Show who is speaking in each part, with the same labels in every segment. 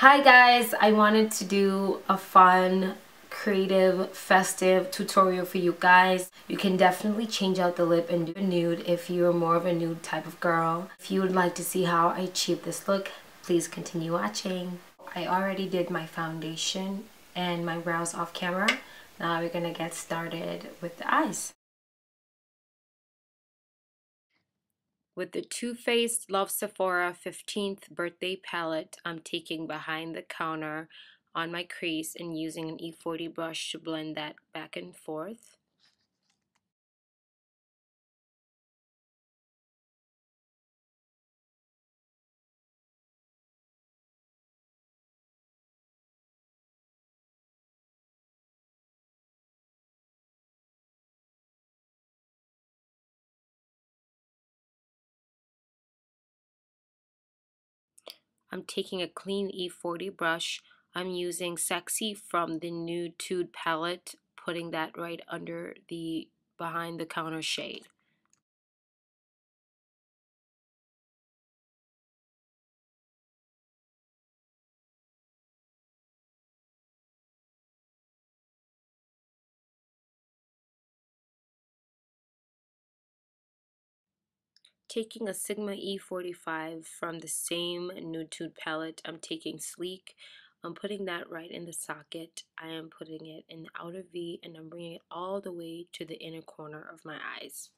Speaker 1: Hi guys, I wanted to do a fun, creative, festive tutorial for you guys. You can definitely change out the lip and do a nude if you're more of a nude type of girl. If you would like to see how I achieve this look, please continue watching. I already did my foundation and my brows off camera. Now we're gonna get started with the eyes. With the Too Faced Love Sephora 15th birthday palette, I'm taking behind the counter on my crease and using an E40 brush to blend that back and forth. I'm taking a clean E40 brush. I'm using Sassy from the Nudetude palette, putting that right under the behind the counter shade. Taking a Sigma E45 from the same Nudetude palette, I'm taking Sleek. I'm putting that right in the socket. I am putting it in the outer V and I'm bringing it all the way to the inner corner of my eyes.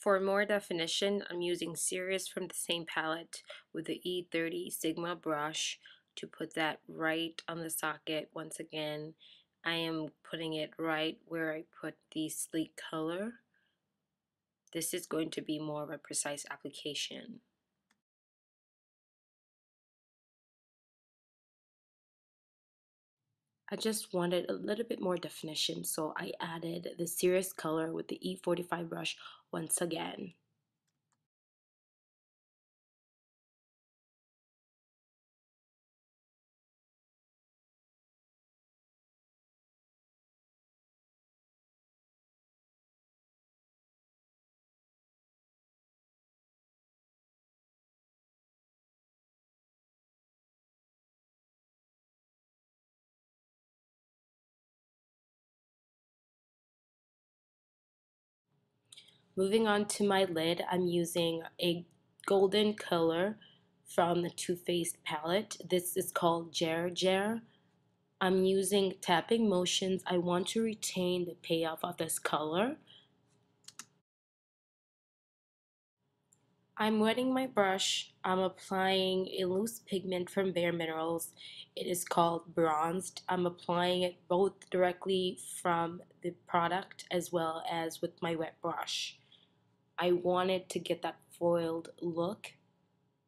Speaker 1: For more definition, I'm using Sirius from the same palette with the E30 Sigma brush to put that right on the socket. Once again, I am putting it right where I put the Sleek color. This is going to be more of a precise application. I just wanted a little bit more definition, so I added the Sirius color with the E45 brush once again. Moving on to my lid, I'm using a golden color from the Too Faced palette. This is called Jer. I'm using tapping motions. I want to retain the payoff of this color. I'm wetting my brush. I'm applying a loose pigment from BareMinerals. It is called Bronzed. I'm applying it both directly from the product as well as with my wet brush. I wanted to get that foiled look,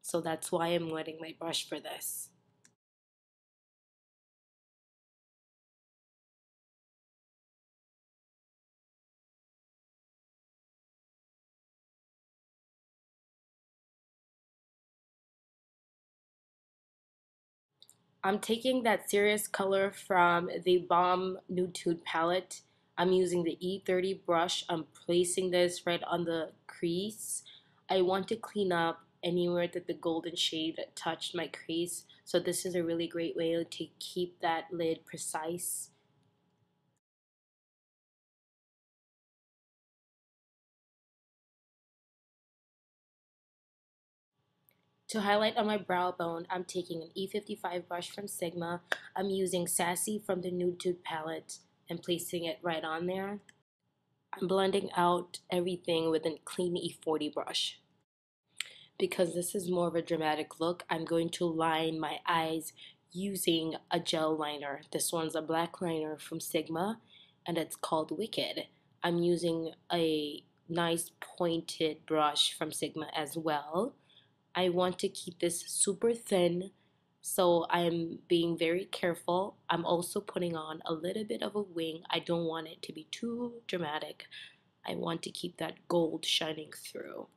Speaker 1: so that's why I'm wetting my brush for this. I'm taking that serious color from the BareMinerals Nudetude palette. I'm using the E30 brush. I'm placing this right on the crease. I want to clean up anywhere that the golden shade touched my crease. So this is a really great way to keep that lid precise. To highlight on my brow bone, I'm taking an E55 brush from Sigma. I'm using Sassy from the Nudetude palette and placing it right on there. I'm blending out everything with a clean E40 brush. Because this is more of a dramatic look, I'm going to line my eyes using a gel liner. This one's a black liner from Sigma and it's called Wicked. I'm using a nice pointed brush from Sigma as well. I want to keep this super thin, so I'm being very careful. I'm also putting on a little bit of a wing. I don't want it to be too dramatic. I want to keep that gold shining through.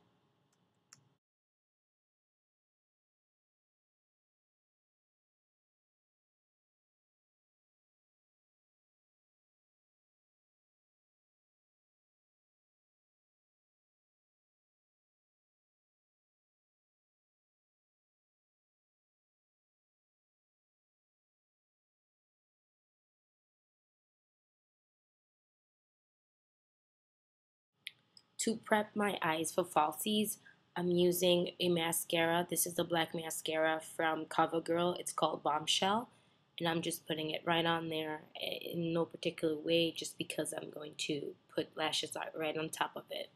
Speaker 1: To prep my eyes for falsies, I'm using a mascara. This is the black mascara from Covergirl. It's called Bombshell. And I'm just putting it right on there in no particular way, just because I'm going to put lashes right on top of it.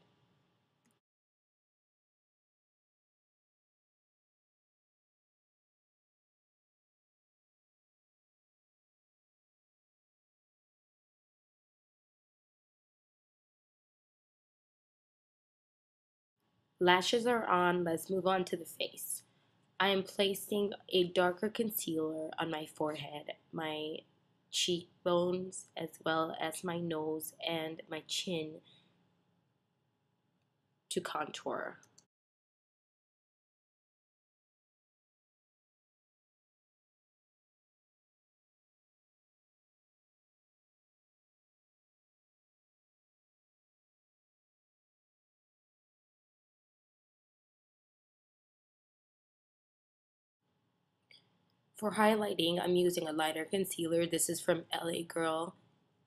Speaker 1: Lashes are on, let's move on to the face. I am placing a darker concealer on my forehead, my cheekbones, as well as my nose and my chin to contour. For highlighting, I'm using a lighter concealer. This is from LA Girl.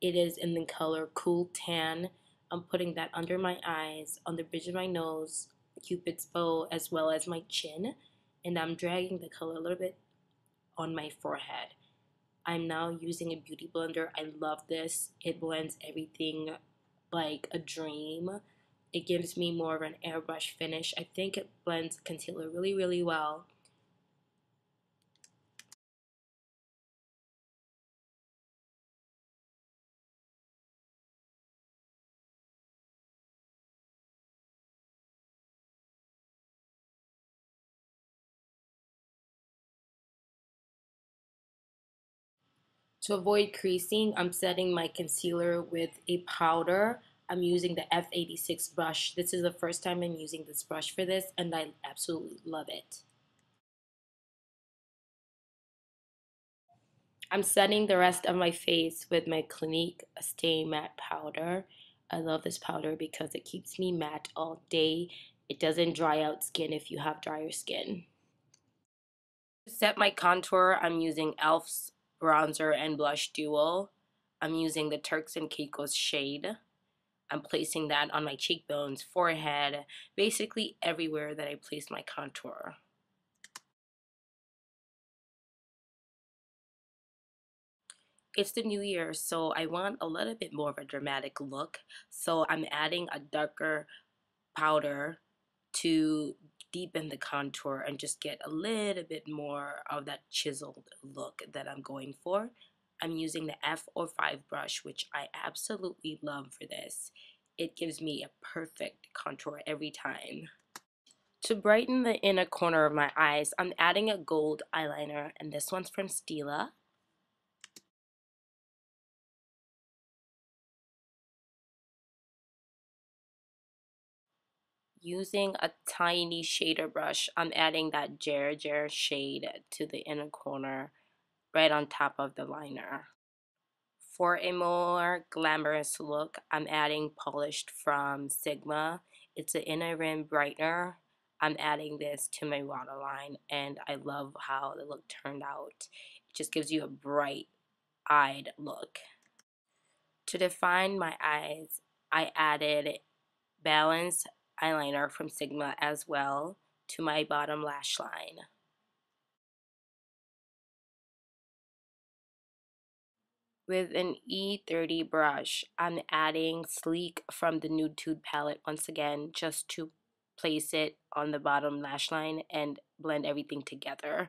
Speaker 1: It is in the color Cool Tan. I'm putting that under my eyes, on the bridge of my nose, Cupid's bow, as well as my chin. And I'm dragging the color a little bit on my forehead. I'm now using a beauty blender. I love this. It blends everything like a dream. It gives me more of an airbrush finish. I think it blends concealer really, really well. To avoid creasing, I'm setting my concealer with a powder. I'm using the F86 brush. This is the first time I'm using this brush for this, and I absolutely love it. I'm setting the rest of my face with my Clinique Stay Matte Powder. I love this powder because it keeps me matte all day. It doesn't dry out skin if you have drier skin. To set my contour, I'm using e.l.f.'s bronzer and blush duo. I'm using the Turks&Caicos shade. I'm placing that on my cheekbones, forehead, basically everywhere that I place my contour. It's the new year, so I want a little bit more of a dramatic look. So I'm adding a darker powder to deepen the contour and just get a little bit more of that chiseled look that I'm going for. I'm using the F05 brush, which I absolutely love for this. It gives me a perfect contour every time. To brighten the inner corner of my eyes, I'm adding a gold eyeliner, and this one's from Stilla. Using a tiny shader brush, I'm adding that Jer shade to the inner corner right on top of the liner. For a more glamorous look, I'm adding Polished from Sigma. It's an inner rim brightener. I'm adding this to my waterline, and I love how the look turned out. It just gives you a bright-eyed look. To define my eyes, I added Balance eyeliner from Sigma as well to my bottom lash line. With an E30 brush, I'm adding Sleek from the Nudetude palette once again, just to place it on the bottom lash line and blend everything together.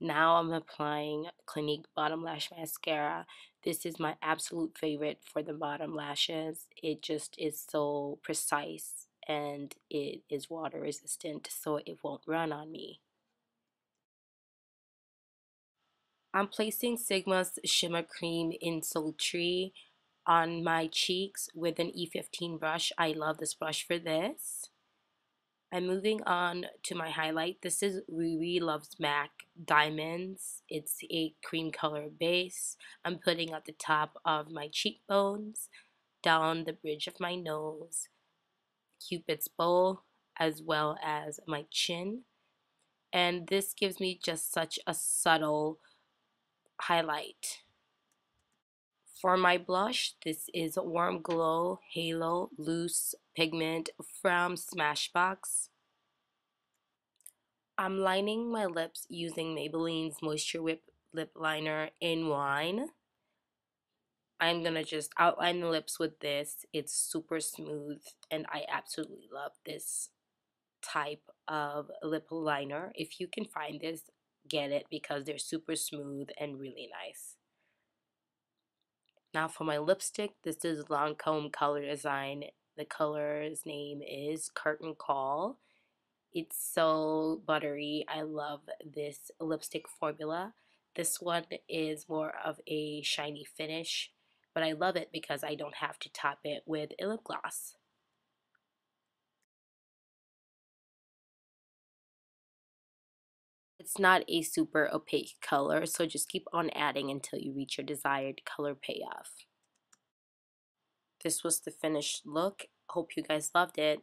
Speaker 1: Now I'm applying Clinique Bottom Lash Mascara. This is my absolute favorite for the bottom lashes. It just is so precise and it is water resistant, so it won't run on me. I'm placing Sigma's Shimmer Cream in Sultry on my cheeks with an E15 brush. I love this brush for this. I'm moving on to my highlight. This is Riri Loves MAC Diamonds. It's a cream color base. I'm putting at the top of my cheekbones, down the bridge of my nose, Cupid's bow, as well as my chin. And this gives me just such a subtle highlight. For my blush, this is Warm Glow Halo Loose Pigment from Smashbox. I'm lining my lips using Maybelline's Moisture Whip Lip Liner in Wine. I'm gonna just outline the lips with this. It's super smooth and I absolutely love this type of lip liner. If you can find this, get it because they're super smooth and really nice. Now for my lipstick, this is Lancome Color Design. The color's name is Curtain Call. It's so buttery. I love this lipstick formula. This one is more of a shiny finish, but I love it because I don't have to top it with a lip gloss. It's not a super opaque color, so just keep on adding until you reach your desired color payoff. This was the finished look. Hope you guys loved it.